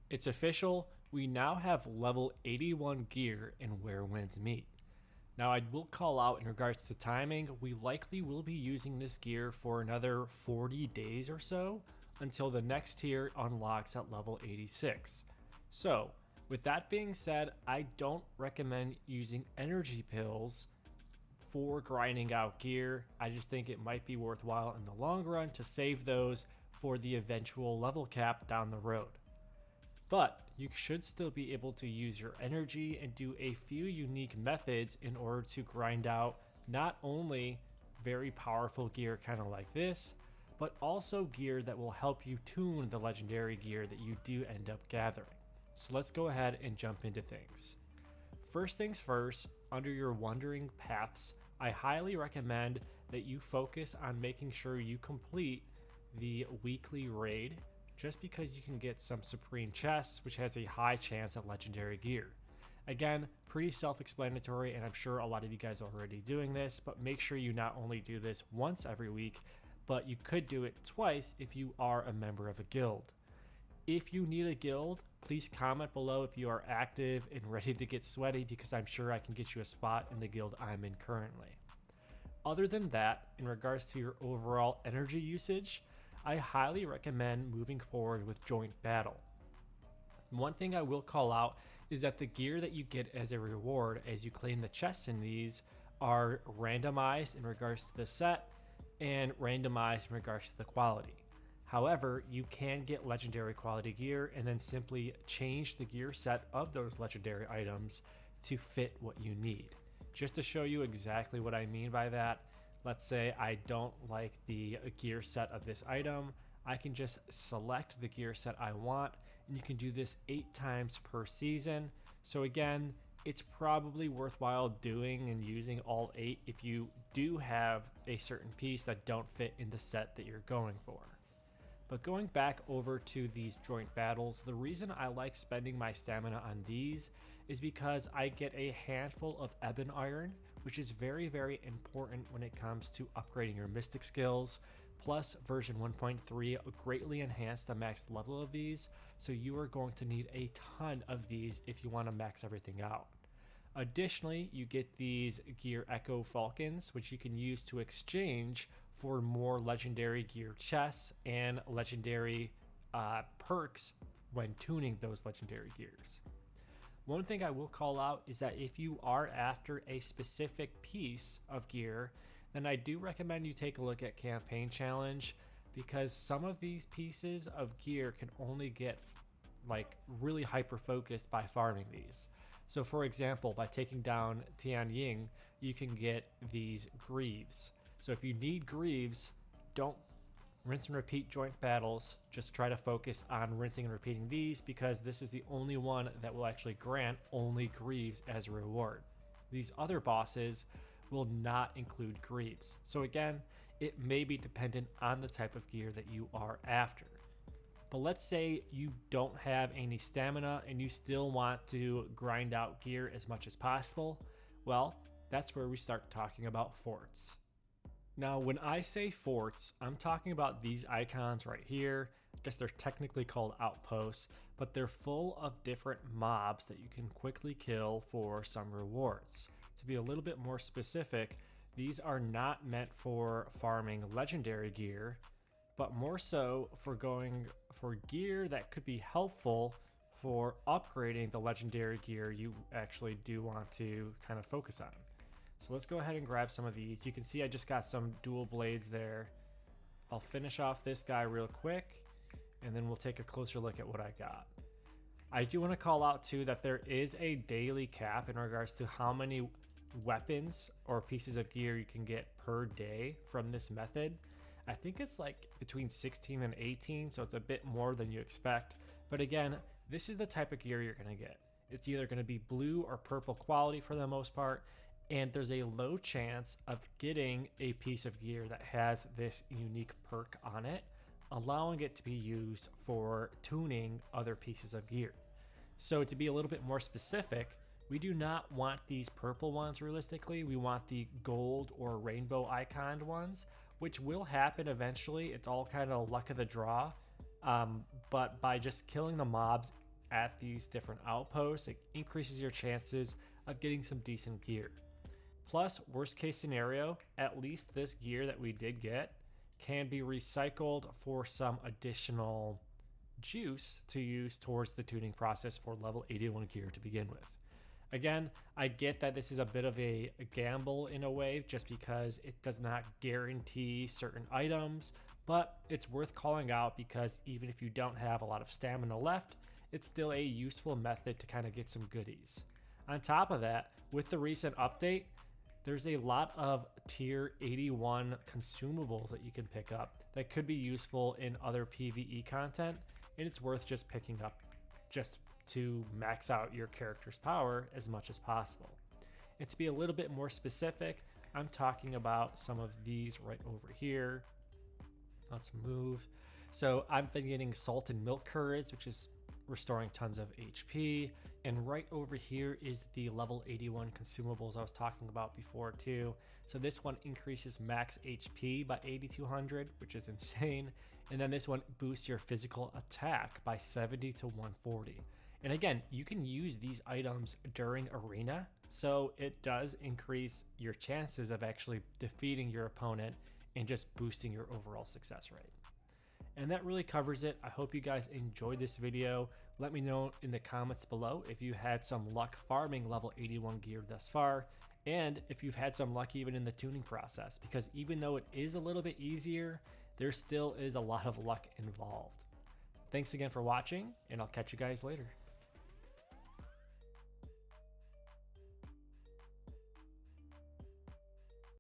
It's official, we now have level 81 gear in Where Winds Meet. Now, I will call out in regards to timing, we likely will be using this gear for another 40 days or so until the next tier unlocks at level 86. So, with that being said, I don't recommend using energy pills for grinding out gear. I just think it might be worthwhile in the long run to save those for the eventual level cap down the road. But you should still be able to use your energy and do a few unique methods in order to grind out not only very powerful gear kind of like this, but also gear that will help you tune the legendary gear that you do end up gathering. So let's go ahead and jump into things. First things first, under your wandering paths, I highly recommend that you focus on making sure you complete the weekly raid, just because you can get some supreme chests, which has a high chance at legendary gear. Again, pretty self-explanatory, and I'm sure a lot of you guys are already doing this, but make sure you not only do this once every week, but you could do it twice if you are a member of a guild. If you need a guild, please comment below if you are active and ready to get sweaty, because I'm sure I can get you a spot in the guild I'm in currently. Other than that, in regards to your overall energy usage, I highly recommend moving forward with joint battle. One thing I will call out is that the gear that you get as a reward as you claim the chests in these are randomized in regards to the set and randomized in regards to the quality. However, you can get legendary quality gear and then simply change the gear set of those legendary items to fit what you need. Just to show you exactly what I mean by that, let's say I don't like the gear set of this item, I can just select the gear set I want, and you can do this 8 times per season. So again, it's probably worthwhile doing and using all 8 if you do have a certain piece that don't fit in the set that you're going for. But going back over to these joint battles, the reason I like spending my stamina on these is because I get a handful of Ebon Iron, which is very, very important when it comes to upgrading your Mystic skills. Plus, version 1.3 greatly enhanced the max level of these, so you are going to need a ton of these if you want to max everything out. Additionally, you get these Gear Echo Falcons, which you can use to exchange for more legendary gear chests and legendary perks when tuning those legendary gears. One thing I will call out is that if you are after a specific piece of gear, then I do recommend you take a look at Campaign Challenge, because some of these pieces of gear can only get like really hyper focused by farming these. So for example, by taking down Tian Ying, you can get these Greaves. So if you need Greaves, don't rinse and repeat joint battles. Just try to focus on rinsing and repeating these, because this is the only one that will actually grant only Greaves as a reward. These other bosses will not include Greaves. So again, it may be dependent on the type of gear that you are after. But let's say you don't have any stamina and you still want to grind out gear as much as possible. Well, that's where we start talking about forts. Now, when I say forts, I'm talking about these icons right here. I guess they're technically called outposts, but they're full of different mobs that you can quickly kill for some rewards. To be a little bit more specific, these are not meant for farming legendary gear, but more so for going for gear that could be helpful for upgrading the legendary gear you actually do want to kind of focus on. So let's go ahead and grab some of these. You can see I just got some dual blades there. I'll finish off this guy real quick, and then we'll take a closer look at what I got. I do want to call out too that there is a daily cap in regards to how many weapons or pieces of gear you can get per day from this method. I think it's like between 16 and 18, so it's a bit more than you expect. But again, this is the type of gear you're going to get. It's either going to be blue or purple quality for the most part, and there's a low chance of getting a piece of gear that has this unique perk on it, allowing it to be used for tuning other pieces of gear. So to be a little bit more specific, we do not want these purple ones realistically. We want the gold or rainbow iconed ones, which will happen eventually. It's all kind of luck of the draw. But by just killing the mobs at these different outposts, it increases your chances of getting some decent gear. Plus, worst case scenario, at least this gear that we did get can be recycled for some additional juice to use towards the tuning process for level 81 gear to begin with. Again, I get that this is a bit of a gamble in a way, just because it does not guarantee certain items, but it's worth calling out because even if you don't have a lot of stamina left, it's still a useful method to kind of get some goodies. On top of that, with the recent update, there's a lot of tier 81 consumables that you can pick up that could be useful in other PvE content, and it's worth just picking up just to max out your character's power as much as possible. And to be a little bit more specific, I'm talking about some of these right over here. Let's move. So I'm getting Salt and Milk Curds, which is restoring tons of HP. And right over here is the level 81 consumables I was talking about before too. So this one increases max HP by 8200, which is insane. And then this one boosts your physical attack by 70 to 140. And again, you can use these items during arena, so it does increase your chances of actually defeating your opponent and just boosting your overall success rate. And that really covers it. I hope you guys enjoyed this video. Let me know in the comments below if you had some luck farming level 81 gear thus far, and if you've had some luck even in the tuning process, because even though it is a little bit easier, there still is a lot of luck involved. Thanks again for watching, and I'll catch you guys later.